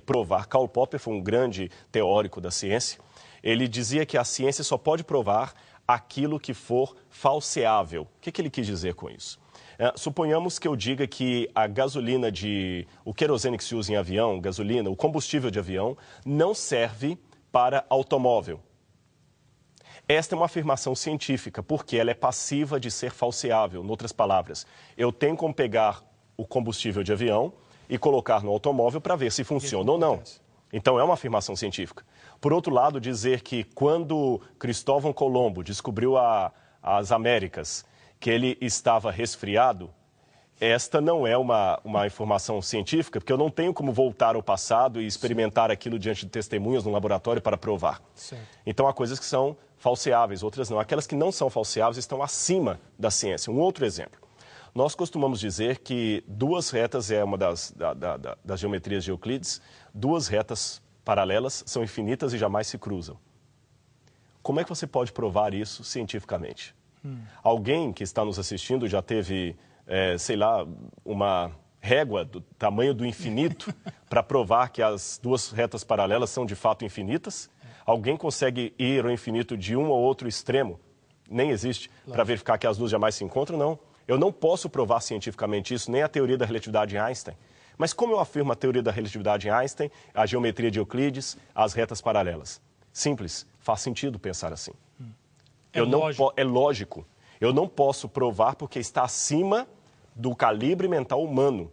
provar. Karl Popper foi um grande teórico da ciência. Ele dizia que a ciência só pode provar aquilo que for falseável. O que ele quis dizer com isso? Suponhamos que eu diga que a gasolina o querosene que se usa em avião, gasolina, o combustível de avião, não serve para automóvel. Esta é uma afirmação científica, porque ela é passiva de ser falseável. Em outras palavras, eu tenho como pegar o combustível de avião e colocar no automóvel para ver se funciona ou não. Então, é uma afirmação científica. Por outro lado, dizer que quando Cristóvão Colombo descobriu as Américas, que ele estava resfriado, esta não é uma informação científica, porque eu não tenho como voltar ao passado e experimentar aquilo diante de testemunhas no laboratório para provar. Certo. Então, há coisas que são falseáveis, outras não. Aquelas que não são falseáveis estão acima da ciência. Um outro exemplo. Nós costumamos dizer que duas retas é uma das geometrias de Euclides, duas retas paralelas são infinitas e jamais se cruzam. Como é que você pode provar isso cientificamente? Alguém que está nos assistindo já teve, sei lá, uma régua do tamanho do infinito para provar que as duas retas paralelas são de fato infinitas? Alguém consegue ir ao infinito de um ou outro extremo? Nem existe. Para verificar que as duas jamais se encontram? Não. Eu não posso provar cientificamente isso, nem a teoria da relatividade de Einstein. Mas como eu afirmo a teoria da relatividade de Einstein, a geometria de Euclides, as retas paralelas? Simples. Faz sentido pensar assim. É lógico. Eu não posso provar porque está acima do calibre mental humano.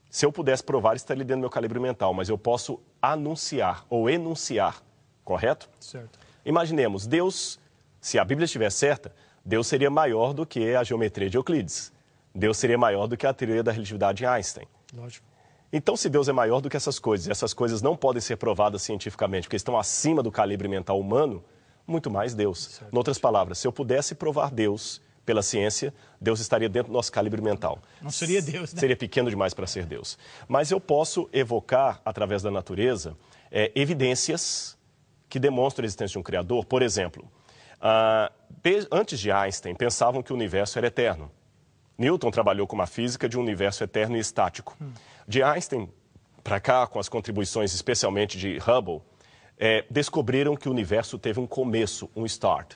Se eu pudesse provar, estaria dentro do meu calibre mental, mas eu posso anunciar ou enunciar, correto? Certo. Imaginemos, Deus, se a Bíblia estiver certa, Deus seria maior do que a geometria de Euclides. Deus seria maior do que a teoria da relatividade de Einstein. Lógico. Então, se Deus é maior do que essas coisas, e essas coisas não podem ser provadas cientificamente, porque estão acima do calibre mental humano, muito mais Deus. Em outras palavras, se eu pudesse provar Deus pela ciência, Deus estaria dentro do nosso calibre mental. Não seria Deus, né? Seria pequeno demais para ser Deus. Mas eu posso evocar, através da natureza, evidências que demonstram a existência de um Criador. Por exemplo, antes de Einstein, pensavam que o universo era eterno. Newton trabalhou com uma física de um universo eterno e estático. De Einstein para cá, com as contribuições especialmente de Hubble, descobriram que o universo teve um começo, um start.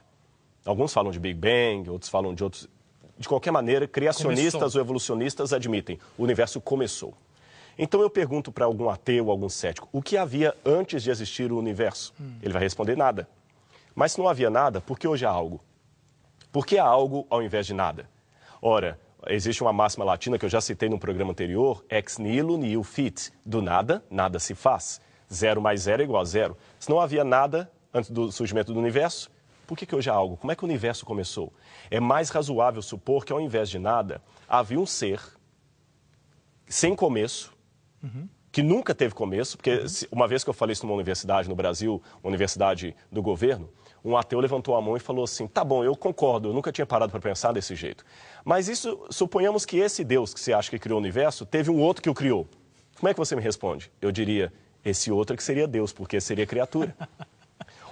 Alguns falam de Big Bang, outros falam de outros... De qualquer maneira, criacionistas ou evolucionistas admitem, o universo começou. Então eu pergunto para algum ateu, algum cético, o que havia antes de existir o universo? Ele vai responder nada. Mas se não havia nada, por que hoje há algo? Por que há algo ao invés de nada? Ora, existe uma máxima latina que eu já citei num programa anterior, ex nihilo nihil fit. Do nada, nada se faz. 0 mais 0 é igual a 0. Se não havia nada antes do surgimento do universo, por que hoje há algo? Como é que o universo começou? É mais razoável supor que, ao invés de nada, havia um ser sem começo, que nunca teve começo, porque uma vez que eu falei isso numa universidade no Brasil, uma universidade do governo, um ateu levantou a mão e falou assim, tá bom, eu concordo, eu nunca tinha parado para pensar desse jeito. Mas suponhamos que esse Deus que você acha que criou o universo, teve um outro que o criou. Como é que você me responde? Eu diria, esse outro que seria Deus, porque seria criatura.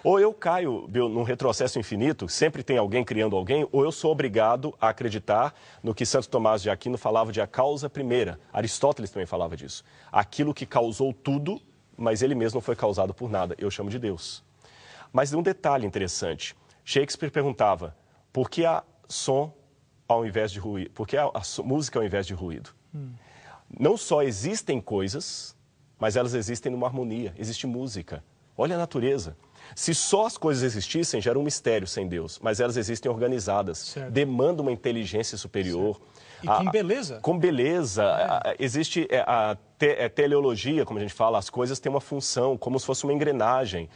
Ou eu caio, Bill, num retrocesso infinito, sempre tem alguém criando alguém, ou eu sou obrigado a acreditar no que Santo Tomás de Aquino falava de a causa primeira. Aristóteles também falava disso. Aquilo que causou tudo, mas ele mesmo não foi causado por nada. Eu chamo de Deus. Mas um detalhe interessante. Shakespeare perguntava, por que há som ao invés de ruído? Por que há música ao invés de ruído? Não só existem coisas, mas elas existem numa harmonia. Existe música. Olha a natureza. Se só as coisas existissem, já era um mistério sem Deus. Mas elas existem organizadas. Certo. Demandam uma inteligência superior. Certo. E com beleza. Com beleza. Existe a teleologia, como a gente fala, as coisas têm uma função, como se fosse uma engrenagem.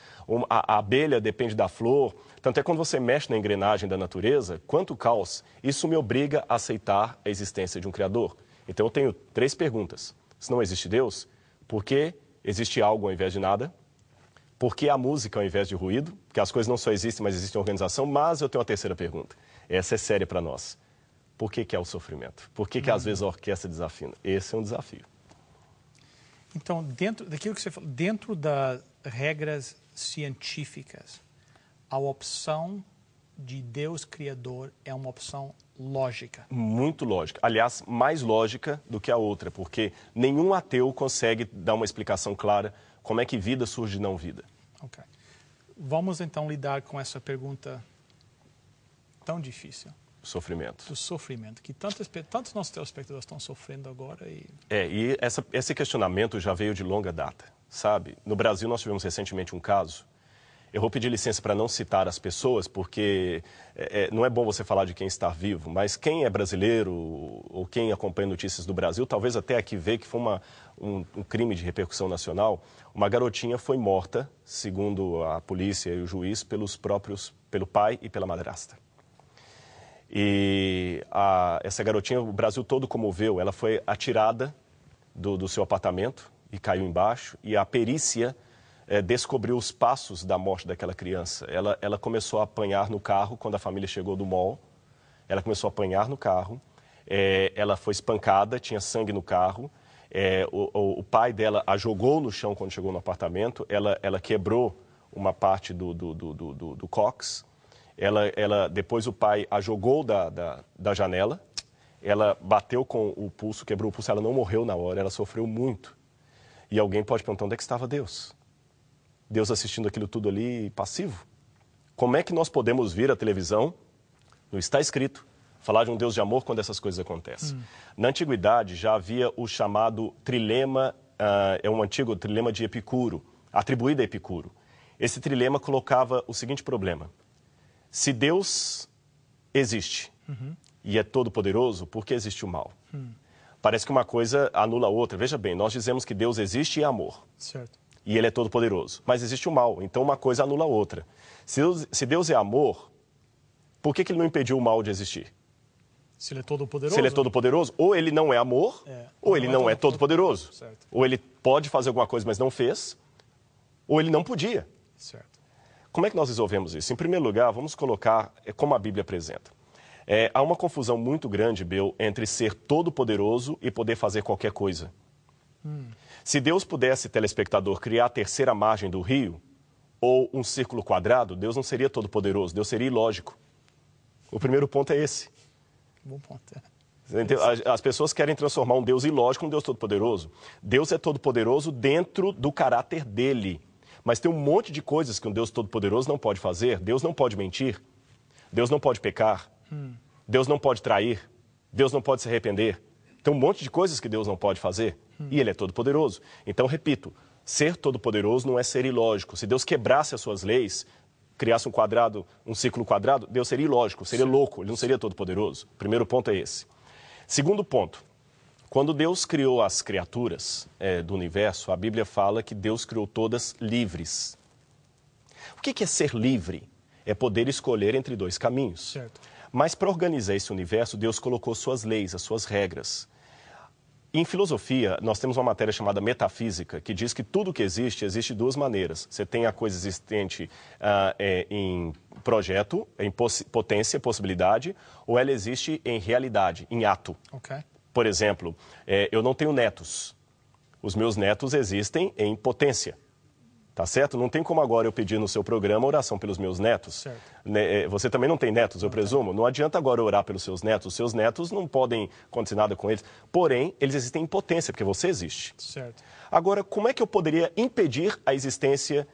A abelha depende da flor. Tanto é quando você mexe na engrenagem da natureza, quanto caos, isso me obriga a aceitar a existência de um Criador. Então eu tenho 3 perguntas. Se não existe Deus, por que existe algo ao invés de nada? Por que a música ao invés de ruído? Porque as coisas não só existem, mas existe organização. Mas eu tenho uma terceira pergunta. Essa é séria para nós. Por que é o sofrimento? Por que às vezes a orquestra desafina? Esse é um desafio. Então, dentro daquilo que você falou, dentro das regras científicas, a opção de Deus Criador é uma opção lógica. Muito lógica. Aliás, mais lógica do que a outra, porque nenhum ateu consegue dar uma explicação clara como é que vida surge de não vida. Ok. Vamos então lidar com essa pergunta tão difícil. Sofrimento. Do sofrimento, que tantos nossos telespectadores estão sofrendo agora. E Esse questionamento já veio de longa data, sabe? No Brasil, nós tivemos recentemente um caso. Eu vou pedir licença para não citar as pessoas, porque não é bom você falar de quem está vivo, mas quem é brasileiro ou quem acompanha notícias do Brasil, talvez até aqui vê que foi um crime de repercussão nacional. Uma garotinha foi morta, segundo a polícia e o juiz, pelo pai e pela madrasta. E essa garotinha, o Brasil todo comoveu, ela foi atirada do seu apartamento e caiu embaixo, e a perícia descobriu os passos da morte daquela criança. Ela começou a apanhar no carro quando a família chegou do mall, ela começou a apanhar no carro, ela foi espancada, tinha sangue no carro, o pai dela a jogou no chão quando chegou no apartamento, ela quebrou uma parte do cóccix. Depois o pai a jogou da janela, ela bateu com o pulso, quebrou o pulso, ela não morreu na hora, ela sofreu muito. E alguém pode perguntar, onde é que estava Deus? Deus assistindo aquilo tudo ali passivo? Como é que nós podemos vir à televisão, não está escrito, falar de um Deus de amor quando essas coisas acontecem? Na antiguidade já havia o chamado trilema, um antigo trilema de Epicuro, atribuído a Epicuro. Esse trilema colocava o seguinte problema: se Deus existe e é todo-poderoso, por que existe o mal? Parece que uma coisa anula a outra. Veja bem, nós dizemos que Deus existe e é amor. certo. E ele é todo-poderoso. Mas existe o mal, então uma coisa anula a outra. Se Deus é amor, por que ele não impediu o mal de existir? Se ele é todo-poderoso. Se ele é todo-poderoso, ou ele não é amor, ou ele não é todo-poderoso. Certo. Ou ele pode fazer alguma coisa, mas não fez, ou ele não podia. Certo. Como é que nós resolvemos isso? Em primeiro lugar, vamos colocar como a Bíblia apresenta. Há uma confusão muito grande, Bill, entre ser todo-poderoso e poder fazer qualquer coisa. Se Deus pudesse, telespectador, criar a terceira margem do rio, ou um círculo quadrado, Deus não seria todo-poderoso, Deus seria ilógico. O primeiro ponto é esse. Bom ponto. As pessoas querem transformar um Deus ilógico em um Deus todo-poderoso. Deus é todo-poderoso dentro do caráter dele. Mas tem um monte de coisas que um Deus todo-poderoso não pode fazer. Deus não pode mentir. Deus não pode pecar. Deus não pode trair. Deus não pode se arrepender. Tem um monte de coisas que Deus não pode fazer. E ele é todo-poderoso. Então, repito, ser todo-poderoso não é ser ilógico. Se Deus quebrasse as suas leis, criasse um círculo quadrado, Deus seria ilógico, seria louco, ele não seria todo-poderoso. Primeiro ponto é esse. Segundo ponto, quando Deus criou as criaturas do universo, a Bíblia fala que Deus criou todas livres. O que é ser livre? É poder escolher entre dois caminhos. Certo. Mas para organizar esse universo, Deus colocou suas leis, as suas regras. Em filosofia, nós temos uma matéria chamada metafísica, que diz que tudo que existe de duas maneiras. Você tem a coisa existente em projeto, em potência, possibilidade, ou ela existe em realidade, em ato. Ok. Por exemplo, eu não tenho netos. Os meus netos existem em potência. Tá certo? Não tem como agora eu pedir no seu programa oração pelos meus netos. Certo. Você também não tem netos, eu presumo? Não adianta agora orar pelos seus netos. Os seus netos não podem acontecer nada com eles. Porém, eles existem em potência, porque você existe. Certo. Agora, como é que eu poderia impedir a existência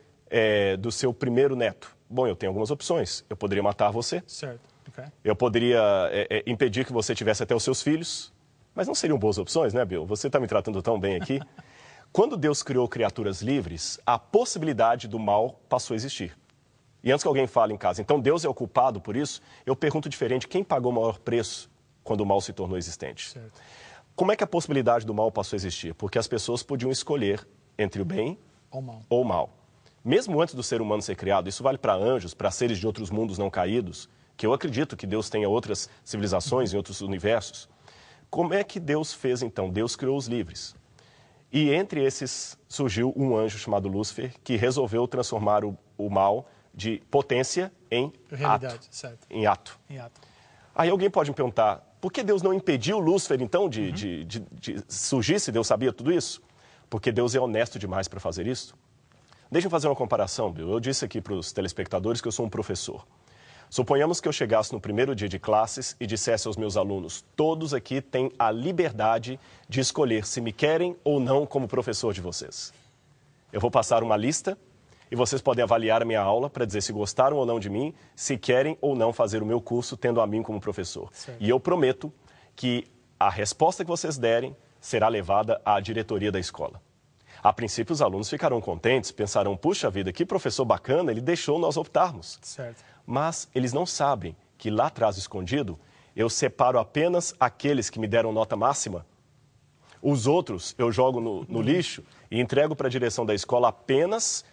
do seu primeiro neto? Bom, eu tenho algumas opções. Eu poderia matar você. Certo. Ok. Eu poderia impedir que você tivesse até os seus filhos. Mas não seriam boas opções, né, Bill? Você está me tratando tão bem aqui. Quando Deus criou criaturas livres, a possibilidade do mal passou a existir. E antes que alguém fale em casa, então Deus é o culpado por isso, eu pergunto diferente, quem pagou o maior preço quando o mal se tornou existente? Certo. Como é que a possibilidade do mal passou a existir? Porque as pessoas podiam escolher entre o bem ou o mal. Mesmo antes do ser humano ser criado, isso vale para anjos, para seres de outros mundos não caídos, que eu acredito que Deus tenha outras civilizações em outros universos. Como é que Deus fez então? Deus criou os livres. E entre esses surgiu um anjo chamado Lúcifer, que resolveu transformar o mal de potência em realidade, ato. certo. Em ato. Em ato. Aí alguém pode me perguntar, por que Deus não impediu Lúcifer, então, de surgir, se Deus sabia tudo isso? Porque Deus é honesto demais para fazer isso. Deixa eu fazer uma comparação, Bill. Eu disse aqui para os telespectadores que eu sou um professor. Suponhamos que eu chegasse no primeiro dia de classes e dissesse aos meus alunos: todos aqui têm a liberdade de escolher se me querem ou não como professor de vocês. Eu vou passar uma lista e vocês podem avaliar a minha aula para dizer se gostaram ou não de mim, se querem ou não fazer o meu curso tendo a mim como professor. Certo. E eu prometo que a resposta que vocês derem será levada à diretoria da escola. A princípio, os alunos ficarão contentes, pensarão: puxa vida, que professor bacana, ele deixou nós optarmos. Certo. Mas eles não sabem que lá atrás, escondido, eu separo apenas aqueles que me deram nota máxima. Os outros eu jogo no lixo e entrego para a direção da escola apenas